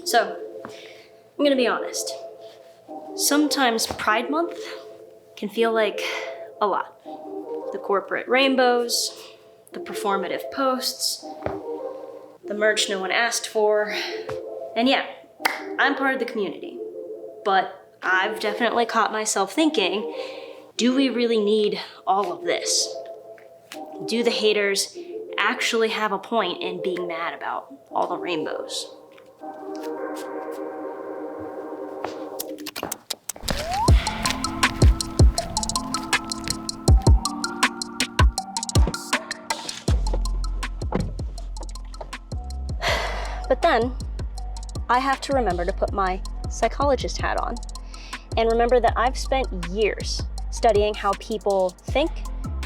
So, I'm gonna be honest. Sometimes Pride Month can feel like a lot. The corporate rainbows, the performative posts, the merch no one asked for, and yeah, I'm part of the community. But I've definitely caught myself thinking, do we really need all of this? Do the haters actually have a point in being mad about all the rainbows? But then, I have to remember to put my psychologist hat on and remember that I've spent years studying how people think,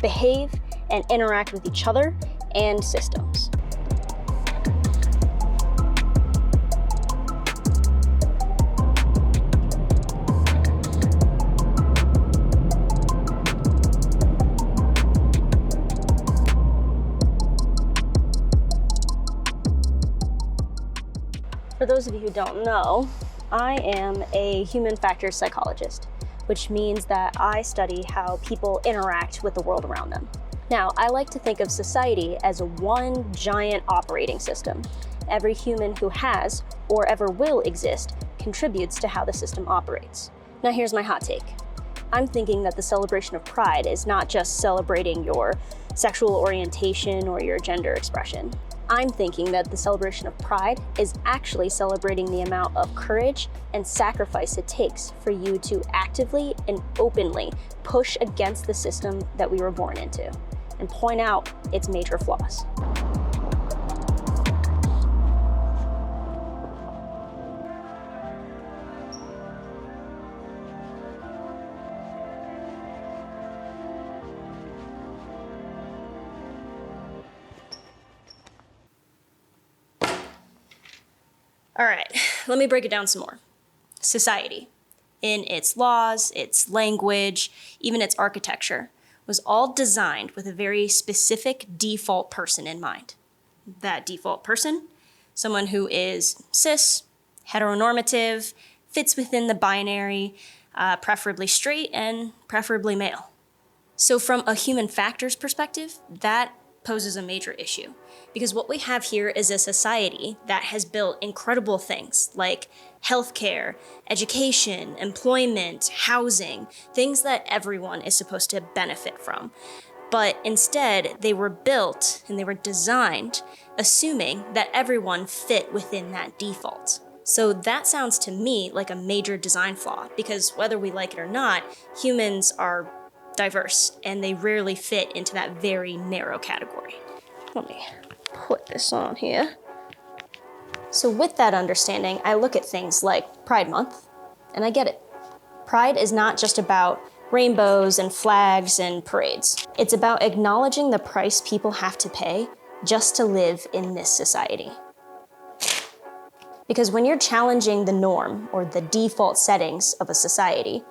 behave, and interact with each other and systems. For those of you who don't know, I am a human factors psychologist, which means that I study how people interact with the world around them. Now, I like to think of society as one giant operating system. Every human who has or ever will exist contributes to how the system operates. Now, here's my hot take. I'm thinking that the celebration of Pride is not just celebrating your sexual orientation or your gender expression. I'm thinking that the celebration of Pride is actually celebrating the amount of courage and sacrifice it takes for you to actively and openly push against the system that we were born into and point out its major flaws. All right, let me break it down some more. Society, in its laws, its language, even its architecture, was all designed with a very specific default person in mind. That default person, someone who is cis, heteronormative, fits within the binary, preferably straight and preferably male. So from a human factors perspective, that poses a major issue. Because what we have here is a society that has built incredible things like healthcare, education, employment, housing, things that everyone is supposed to benefit from. But instead, they were built and they were designed assuming that everyone fit within that default. So that sounds to me like a major design flaw, because whether we like it or not, humans are diverse and they rarely fit into that very narrow category. Let me put this on here. So with that understanding, I look at things like Pride Month, and I get it. Pride is not just about rainbows and flags and parades. It's about acknowledging the price people have to pay just to live in this society. Because when you're challenging the norm or the default settings of a society,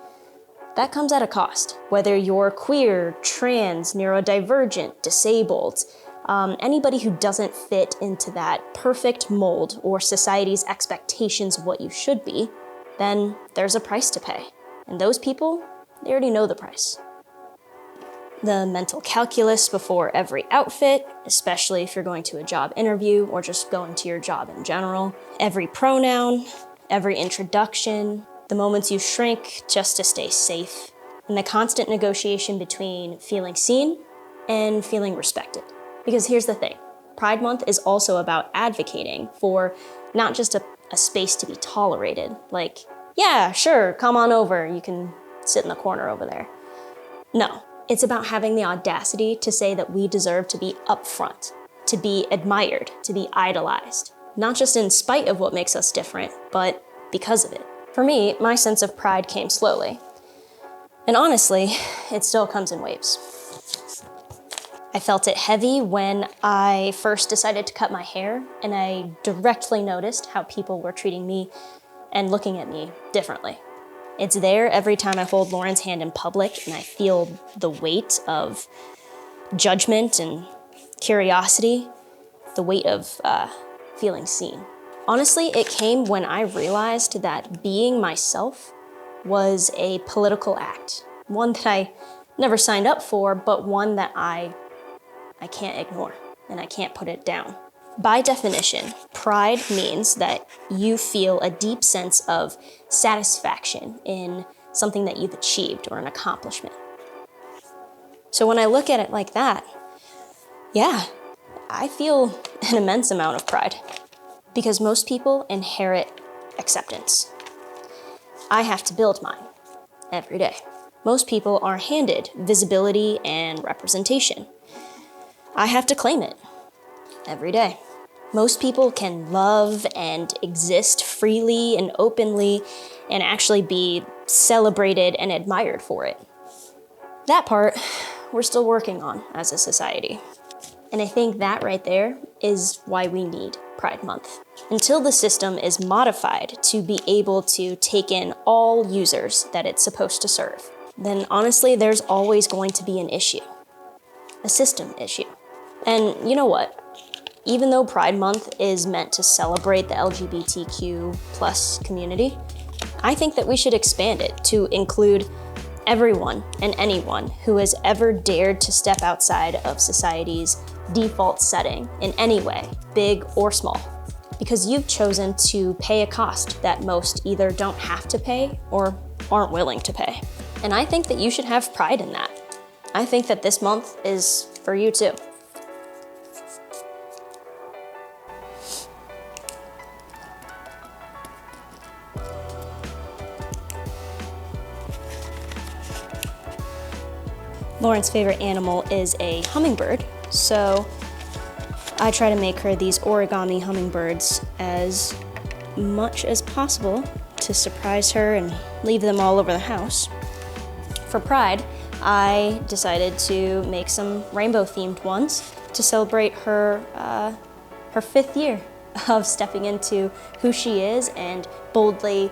that comes at a cost. Whether you're queer, trans, neurodivergent, disabled, anybody who doesn't fit into that perfect mold or society's expectations of what you should be, then there's a price to pay. And those people, they already know the price. The mental calculus before every outfit, especially if you're going to a job interview or just going to your job in general. Every pronoun, every introduction, the moments you shrink just to stay safe, and the constant negotiation between feeling seen and feeling respected. Because here's the thing, Pride Month is also about advocating for not just a space to be tolerated, like, yeah, sure, come on over, you can sit in the corner over there. No, it's about having the audacity to say that we deserve to be upfront, to be admired, to be idolized, not just in spite of what makes us different, but because of it. For me, my sense of pride came slowly. And honestly, it still comes in waves. I felt it heavy when I first decided to cut my hair, and I directly noticed how people were treating me and looking at me differently. It's there every time I hold Lauren's hand in public and I feel the weight of judgment and curiosity, the weight of feeling seen. Honestly, it came when I realized that being myself was a political act, one that I never signed up for, but one that I can't ignore and I can't put it down. By definition, pride means that you feel a deep sense of satisfaction in something that you've achieved or an accomplishment. So when I look at it like that, yeah, I feel an immense amount of pride because most people inherit acceptance. I have to build mine every day. Most people are handed visibility and representation. I have to claim it every day. Most people can love and exist freely and openly and actually be celebrated and admired for it. That part, we're still working on as a society. And I think that right there is why we need Pride Month. Until the system is modified to be able to take in all users that it's supposed to serve, then honestly, there's always going to be an issue, a system issue. And you know what? Even though Pride Month is meant to celebrate the LGBTQ plus community, I think that we should expand it to include everyone and anyone who has ever dared to step outside of society's default setting in any way, big or small, because you've chosen to pay a cost that most either don't have to pay or aren't willing to pay. And I think that you should have pride in that. I think that this month is for you too. Lauren's favorite animal is a hummingbird, so I try to make her these origami hummingbirds as much as possible to surprise her and leave them all over the house. For Pride, I decided to make some rainbow-themed ones to celebrate her 5th year of stepping into who she is and boldly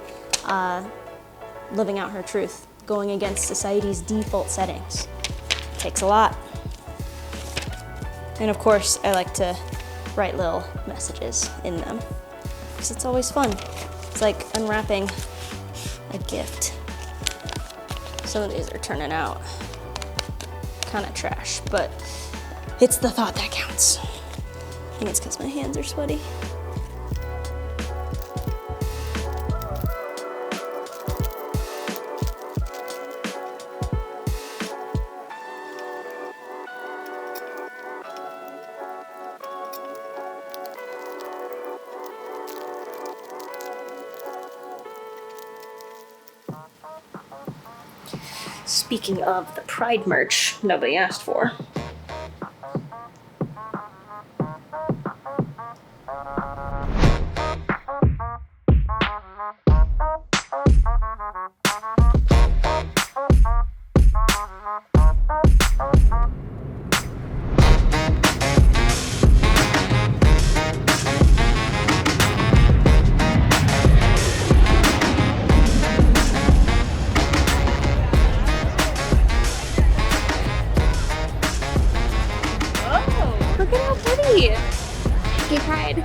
living out her truth, going against society's default settings. Takes a lot. And of course, I like to write little messages in them because it's always fun. It's like unwrapping a gift. Some of these are turning out kind of trash, but it's the thought that counts. I think it's because my hands are sweaty. Speaking of the Pride merch nobody asked for. Look at how pretty! Gay Pride.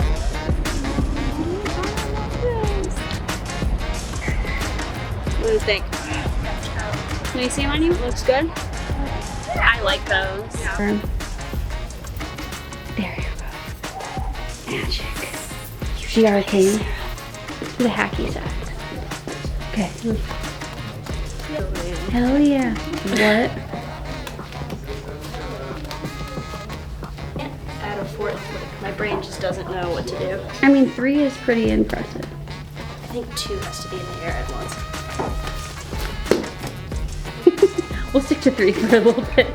What do you think? Can you see them on you? Looks good? I like those. Yeah. There you go. Magic. The arcane. The hacky sack. Okay. Hell yeah. What? Add a fourth, my brain just doesn't know what to do. I mean, 3 is pretty impressive. I think 2 has to be in the air at once. We'll stick to 3 for a little bit.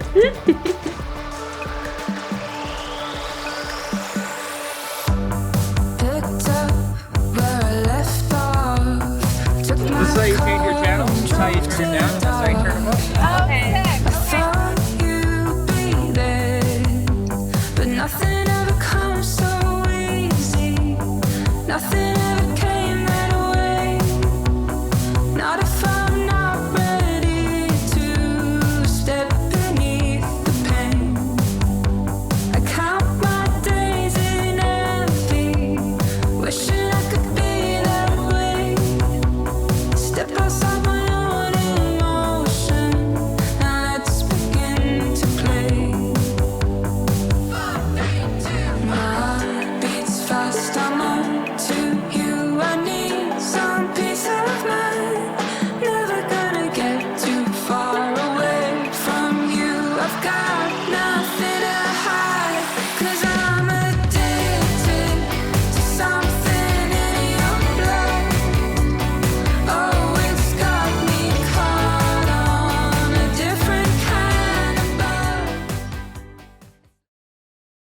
This is how you change your channel. This is how you turn it down. This is how you turn it up. Okay. Nothing ever comes so easy. Nothing ever